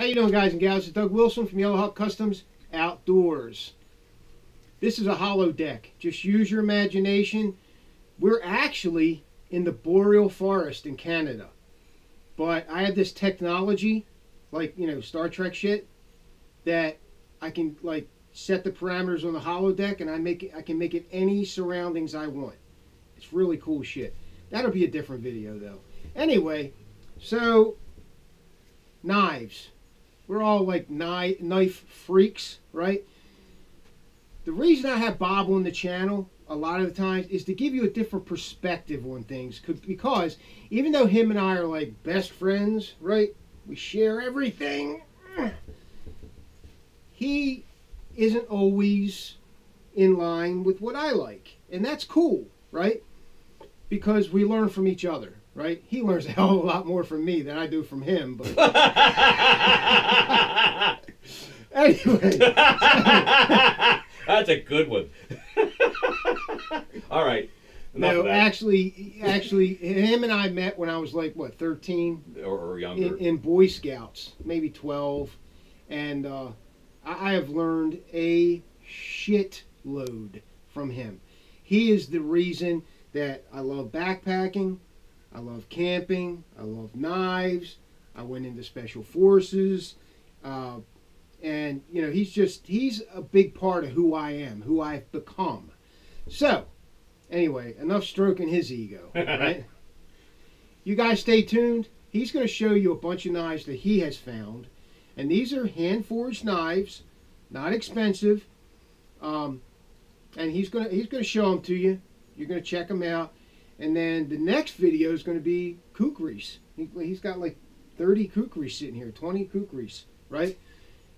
How you doing, guys and gals? It's Doug Wilson from Yellow Hawk Customs Outdoors. This is a hollow deck. Just use your imagination. We're actually in the boreal forest in Canada. But I have this technology, like, you know, Star Trek shit, that I can, like, set the parameters on the hollow deck, and I can make it any surroundings I want. It's really cool shit. That'll be a different video, though. Anyway, so knives. We're all like knife freaks, right? The reason I have Bob on the channel a lot of the times is to give you a different perspective on things, because even though him and I are like best friends, right? We share everything. He isn't always in line with what I like, and that's cool, right? Because we learn from each other, right? He learns a hell of a lot more from me than I do from him, but anyway. That's a good one. All right. No, actually, him and I met when I was like, what, 13? Or younger. In Boy Scouts, maybe 12. And I have learned a shitload from him. He is the reason that I love backpacking, I love camping, I love knives, I went into special forces, and, you know, he's a big part of who I am, who I've become. So, anyway, enough stroking his ego, right? You guys stay tuned. He's going to show you a bunch of knives that he has found. And these are hand-forged knives, not expensive. And he's going to show them to you. You're going to check them out. And then the next video is going to be kukris. He's got like 30 kukris sitting here, 20 kukris, right?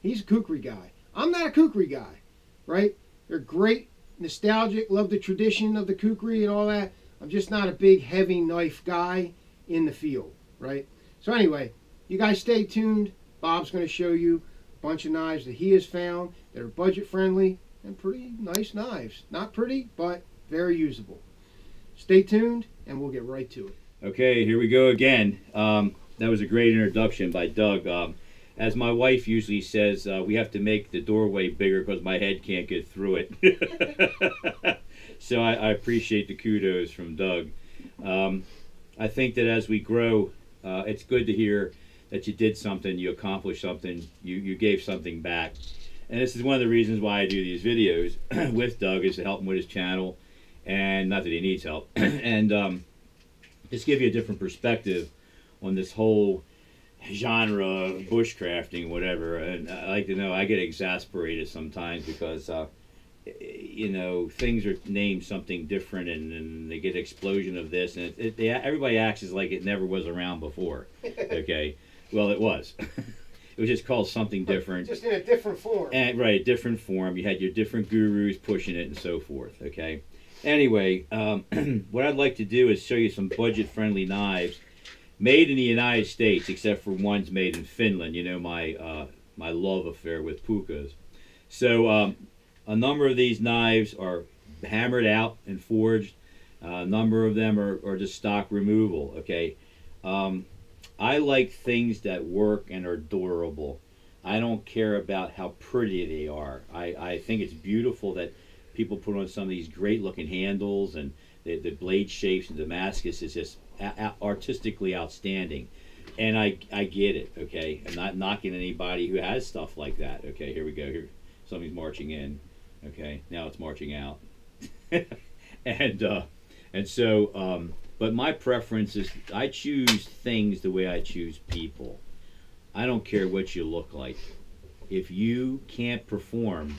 He's a kukri guy. I'm not a kukri guy, right? They're great, nostalgic, love the tradition of the kukri and all that. I'm just not a big, heavy knife guy in the field, right? So anyway, you guys stay tuned. Bob's going to show you a bunch of knives that he has found that are budget-friendly and pretty nice knives. Not pretty, but very usable. Stay tuned, and we'll get right to it. Okay, here we go again. That was a great introduction by Doug. As my wife usually says, we have to make the doorway bigger because my head can't get through it. So I appreciate the kudos from Doug. I think that as we grow, it's good to hear that you did something, you accomplished something, you gave something back. And this is one of the reasons why I do these videos with Doug, is to help him with his channel. And not that he needs help. And just give you a different perspective on this whole genre of bushcrafting, whatever. And I like to know, I get exasperated sometimes because, you know, things are named something different, and they get an explosion of this. And everybody acts as like it never was around before. Okay? Well, it was. It was just called something different. Just in a different form. And, right, different form. You had your different gurus pushing it and so forth. Okay? Anyway, what I'd like to do is show you some budget-friendly knives made in the United States, except for ones made in Finland. You know, my my love affair with pukas. So a number of these knives are hammered out and forged. A number of them are just stock removal. Okay, I like things that work and are durable. I don't care about how pretty they are. I think it's beautiful that people put on some of these great looking handles, and the blade shapes in Damascus is just artistically outstanding. And I get it, okay? I'm not knocking anybody who has stuff like that. Okay, here we go. Here, somebody's marching in. Okay, now it's marching out. and so, but my preference is I choose things the way I choose people. I don't care what you look like. If you can't perform,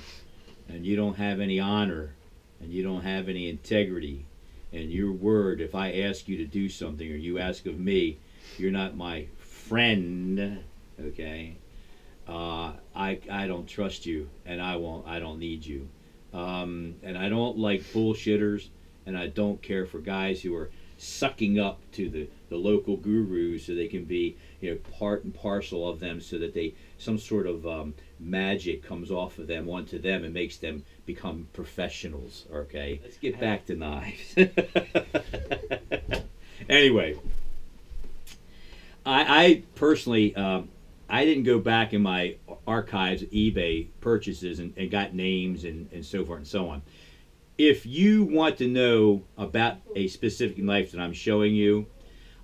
and you don't have any honor, and you don't have any integrity, and your word, if I ask you to do something, or you ask of me, you're not my friend, okay? I don't trust you, and I don't need you. And I don't like bullshitters, and I don't care for guys who are sucking up to the local gurus so they can be, you know, part and parcel of them, so that some sort of magic comes off of them onto them and makes them become professionals. Okay, let's get back to knives. Anyway, I personally I didn't go back in my archives of eBay purchases and got names and so forth and so on. If you want to know about a specific knife that I'm showing you,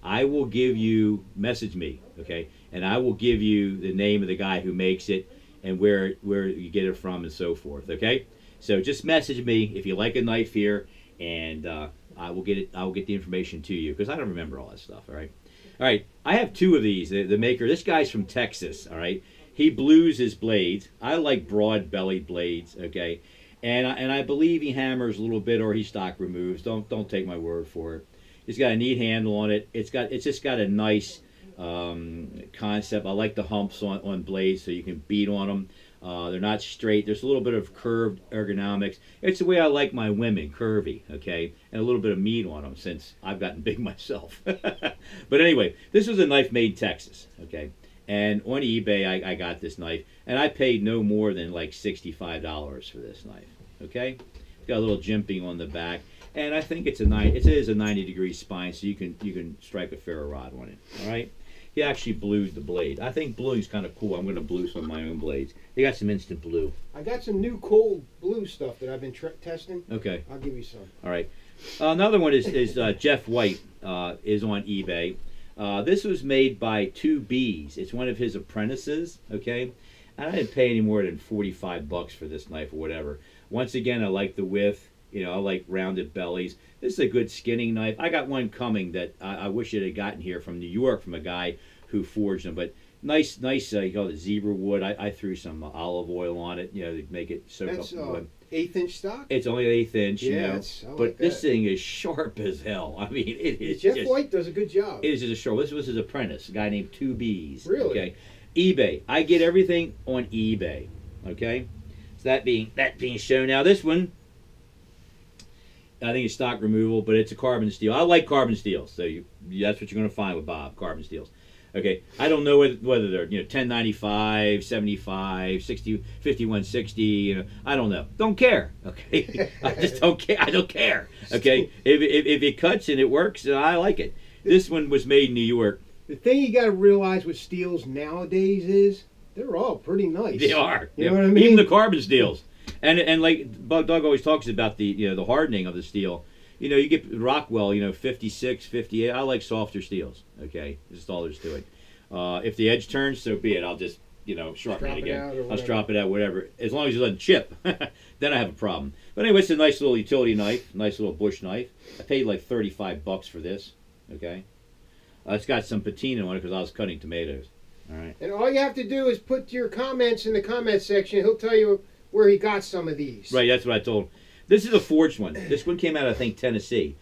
I will give you, message me, okay? And I will give you the name of the guy who makes it and where you get it from and so forth, okay? So just message me if you like a knife here, and I will get the information to you, because I don't remember all that stuff, all right? All right, I have two of these. The maker, this guy's from Texas, all right? He blues his blades. I like broad-bellied blades, okay? And I believe he hammers a little bit, or he stock removes. Don't take my word for it. It's got a neat handle on it. It's just got a nice concept. I like the humps on blades, so you can beat on them. They're not straight. There's a little bit of curved ergonomics. It's the way I like my women, curvy, okay? And a little bit of meat on them, since I've gotten big myself. But anyway, this was a knife made in Texas, okay? And on eBay, I got this knife, and I paid no more than like $65 for this knife, okay? It's got a little jimping on the back, and I think it is a 90-degree spine, so you can strike a ferro rod on it, all right? He actually blued the blade. I think bluing's kind of cool. I'm going to blue some of my own blades. They got some instant blue. I got some new cold blue stuff that I've been testing. Okay. I'll give you some. All right. Another one is Jeff White is on eBay. This was made by 2Bs. It's one of his apprentices, okay? And I didn't pay any more than 45 bucks for this knife or whatever. Once again, I like the width. You know, I like rounded bellies. This is a good skinning knife. I got one coming that I wish it had gotten here from New York from a guy who forged them. But nice, you call it zebra wood. I threw some olive oil on it, you know, to make it soak up the wood. 1/8 stock? It's only 1/8 inch, yeah, you know. like but this thing is sharp as hell. I mean, it is. Jeff White does a good job. It is just sharp. This was his apprentice, a guy named 2Bs. Really? Okay. eBay. I get everything on eBay. Okay. So that being shown. Now this one, I think it's stock removal, but it's a carbon steel. I like carbon steels, so that's what you're going to find with Bob, carbon steels. Okay, I don't know whether they're 1095, 75, 60, 5160. I don't know. Don't care. Okay, I just don't care. I don't care. Okay, if it cuts and it works, I like it. This one was made in New York. The thing you got to realize with steels nowadays is they're all pretty nice. They are. You know what I mean? Even the carbon steels. And like Doug always talks about the the hardening of the steel. You get Rockwell, 56, 58. I like softer steels. Okay, that's all there's to it. If the edge turns, so be it. I'll just sharpen it again. I'll drop it out, whatever. As long as it doesn't chip, then I have a problem. But anyway, it's a nice little utility knife, nice little bush knife. I paid like 35 bucks for this. Okay, it's got some patina on it because I was cutting tomatoes. All right. And all you have to do is put your comments in the comment section. He'll tell you where he got some of these. Right, that's what I told him. This is a forged one. This one came out, I think, Tennessee.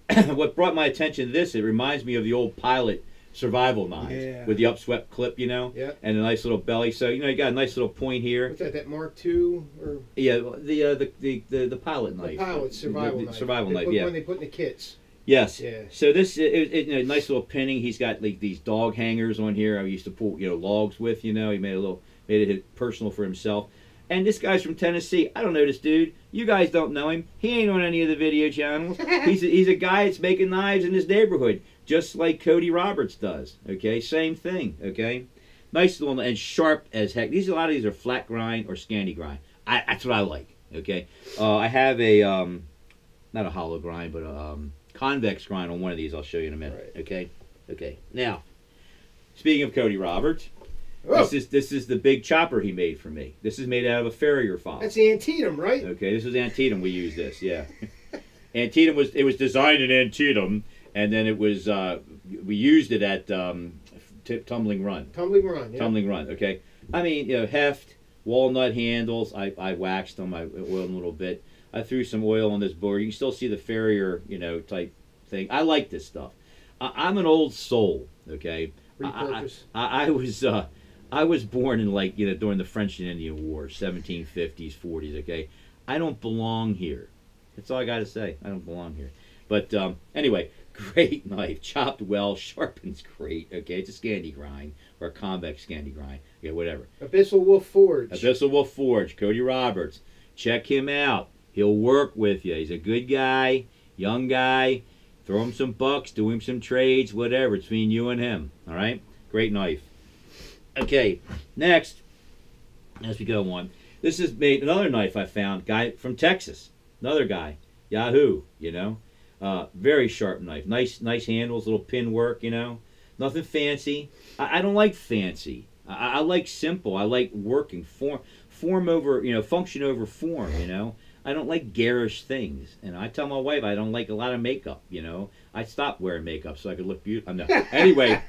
What brought my attention to this, it reminds me of the old Pilot survival knives with the upswept clip, Yep. and a nice little belly. So, you got a nice little point here. What's that Mark II? Or? Yeah, the Pilot knife. The Pilot survival knife. Survival knife, yeah. When they put in the kits. Yes. Yeah. So this, nice little pinning. He's got like these dog hangers on here. I used to pull, logs with. He made it personal for himself. And this guy's from Tennessee. I don't know this dude. You guys don't know him. He ain't on any of the video channels. He's a guy that's making knives in his neighborhood, just like Cody Roberts does. Okay, same thing. Okay, nice little and sharp as heck. A lot of these are flat grind or Scandi grind. That's what I like. Okay, I have a not a hollow grind, but a convex grind on one of these. I'll show you in a minute. Right. Okay. Now, speaking of Cody Roberts. Oh. This is the big chopper he made for me. This is made out of a farrier file. That's the Antietam, right? Okay, this is Antietam. We use this, yeah. Antietam was designed in Antietam, and then it was we used it at Tumbling Run. Tumbling Run, yeah. Tumbling Run. Okay. I mean, heft, walnut handles. I waxed them. I oiled them a little bit. I threw some oil on this board. You can still see the farrier, type thing. I like this stuff. I'm an old soul. Okay. Repurpose. I was born in during the French and Indian War, 1750s, 40s, okay? I don't belong here. That's all I got to say. I don't belong here. But anyway, great knife. Chopped well, sharpens great, okay? It's a Scandi grind or a convex Scandi grind. Yeah, whatever. Abyssal Wolf Forge. Abyssal Wolf Forge, Cody Roberts. Check him out. He'll work with you. He's a good guy, young guy. Throw him some bucks, do him some trades, whatever. It's between you and him, all right? Great knife. Okay, next, as we go on, this is made another knife I found, guy from Texas, another guy, Yahoo, you know, very sharp knife, nice handles, little pin work, you know, nothing fancy. I don't like fancy. I like simple. I like working form over, you know, function over form, you know. I don't like garish things, and I tell my wife I don't like a lot of makeup, you know. I stopped wearing makeup so I could look beautiful. No. Anyway,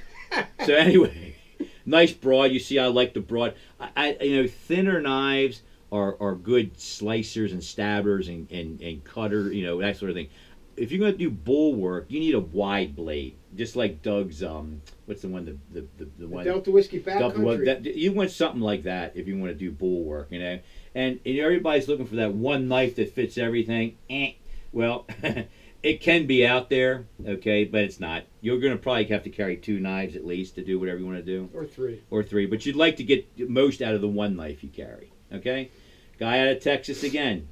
nice broad. You see, I like the broad. You know, thinner knives are good slicers and stabbers and cutter, you know, that sort of thing. If you're going to do bull work, you need a wide blade, just like Doug's. What's the one? The one. Delta Whiskey Backcountry. You want something like that if you want to do bull work, you know. And everybody's looking for that one knife that fits everything. Well, it can be out there, okay, but it's not. You're going to probably have to carry 2 knives at least to do whatever you want to do. Or 3. But you'd like to get most out of the one knife you carry, okay? Guy out of Texas again,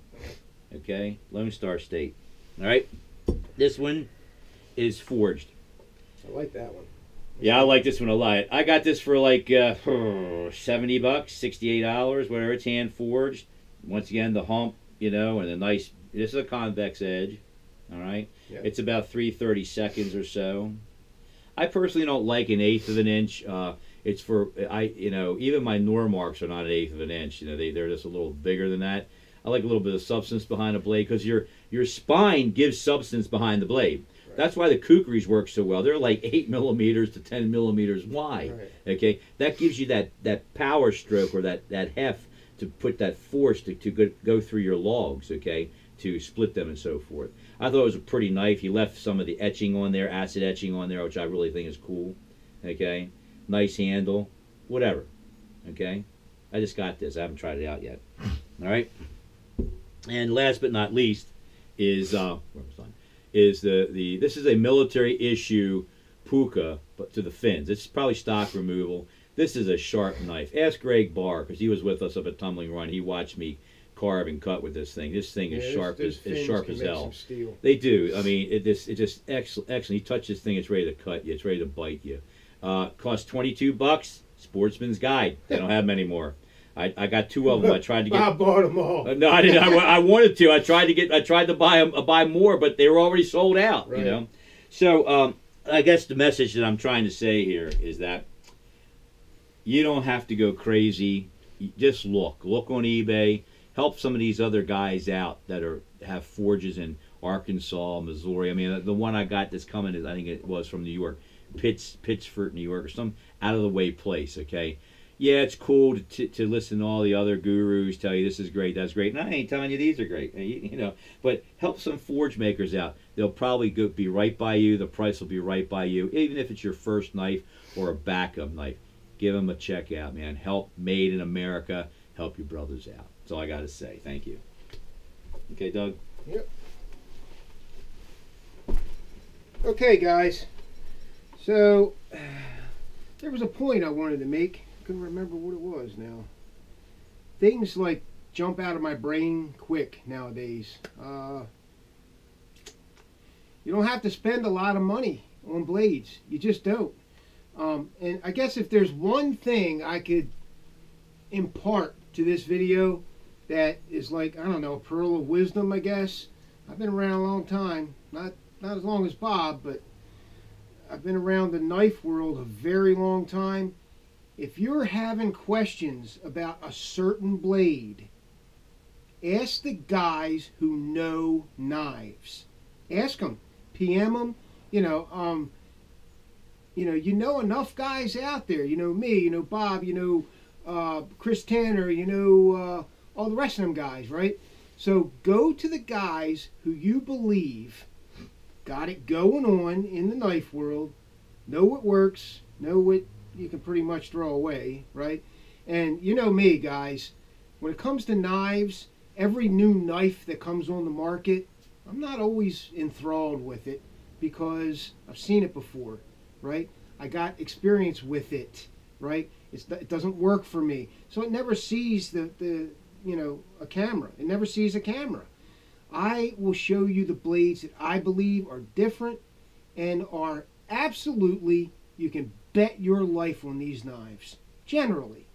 okay? Lone Star State, all right? This one is forged. I like that one. Yeah, I like this one a lot. I got this for like $70, $68, whatever. It's hand forged. Once again, the hump, you know, and the nice. This is a convex edge. All right. Yeah. It's about 3/32 or so. I personally don't like 1/8 of an inch. It's for you know, even my Normarks are not 1/8 of an inch. You know, they're just a little bigger than that. I like a little bit of substance behind the blade because your spine gives substance behind the blade. Right. That's why the kukris work so well. They're like 8 millimeters to 10 millimeters wide. Right. Okay, that gives you that power stroke or that heft to put that force to go through your logs. Okay, to split them and so forth. I thought it was a pretty knife. He left some of the etching on there, acid etching on there, which I really think is cool. Okay, nice handle, whatever. Okay, I just got this. I haven't tried it out yet. All right. And last but not least is this is a military issue puka, but to the fins. It's probably stock removal. This is a sharp knife. Ask Greg Barr because he was with us up at Tumbling Run. He watched me carve and cut with this thing. This thing is sharp as hell. They do. I mean, it just excellent. He touches this thing, it's ready to cut you. It's ready to bite you. Cost $22. Sportsman's Guide. They don't have them anymore. I got 2 of them. I tried to get. I bought them all. No, I didn't. I wanted to. I tried to buy more, but they were already sold out. Right. You know. So I guess the message that I'm trying to say here is that you don't have to go crazy. Just look on eBay. Help some of these other guys out that have forges in Arkansas, Missouri. I mean, the one I got that's coming is, I think it was from New York, Pittsford, New York, or some out of the way place. Okay. Yeah, it's cool to listen to all the other gurus tell you this is great, that's great. And I ain't telling you these are great, you know. But help some forge makers out. They'll probably be right by you. The price will be right by you. Even if it's your first knife or a backup knife, give them a check out, man. Help Made in America. Help your brothers out. That's all I got to say. Thank you. Okay, Doug? Yep. Okay, guys. So, there was a point I wanted to make. Couldn't remember what it was now. Things like jump out of my brain quick nowadays. You don't have to spend a lot of money on blades. You just don't. And I guess if there's one thing I could impart to this video that is like, I don't know, a pearl of wisdom, I guess. I've been around a long time. Not as long as Bob, but I've been around the knife world a very long time. If you're having questions about a certain blade, ask the guys who know knives. Ask them, PM them. You know enough guys out there. You know me. You know Bob. You know Chris Tanner. You know all the rest of them guys, right? So go to the guys who you believe got it going on in the knife world. Know what works. Know what you can pretty much throw away, right? And you know me, guys, when it comes to knives, every new knife that comes on the market, I'm not always enthralled with it because I've seen it before, right? I got experience with it, right? It doesn't work for me. So it never sees a camera. It never sees a camera. I will show you the blades that I believe are different and are absolutely, you can bet your life on these knives. Generally.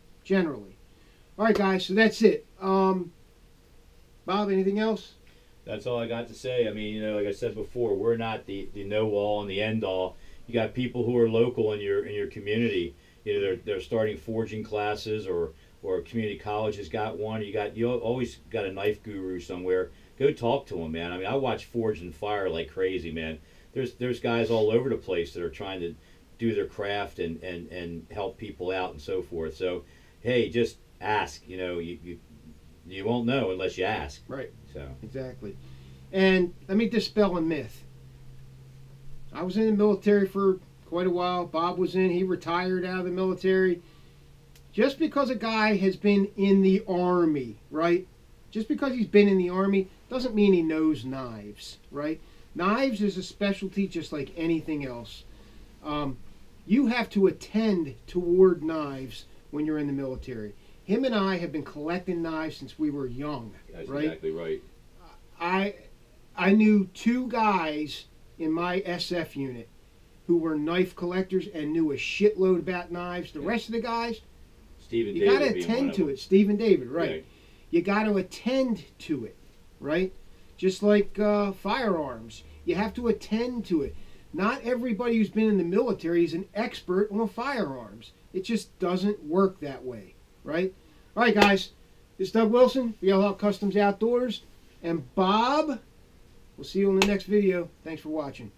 All right, guys, so that's it. Bob, anything else? That's all I got to say. I mean, you know, like I said before, we're not the know-all and the end-all. You got people who are local in your community. You know, they're starting forging classes, or community college has got one. You always got a knife guru somewhere. Go talk to them, man. I mean, I watch Forge and Fire like crazy, man. There's guys all over the place that are trying to do their craft and help people out and so forth. So, hey, just ask. You know, you won't know unless you ask. Right. So exactly. And let me dispel a myth. I was in the military for quite a while. Bob was in. He retired out of the military. Just because a guy has been in the Army, right? Just because he's been in the Army doesn't mean he knows knives, right? Knives is a specialty just like anything else. You have to attend toward knives when you're in the military. Him and I have been collecting knives since we were young. that's right? exactly right. I knew 2 guys in my SF unit who were knife collectors and knew a shitload about knives. The rest of the guys, Stephen you David got to being attend one of to them. it. Steve and David, right? Right. You got to attend to it, right? Just like firearms, you have to attend to it. Not everybody who's been in the military is an expert on firearms. It just doesn't work that way, right? All right, guys. This is Doug Wilson, Real Hawk Customs Outdoors, and Bob. We'll see you in the next video. Thanks for watching.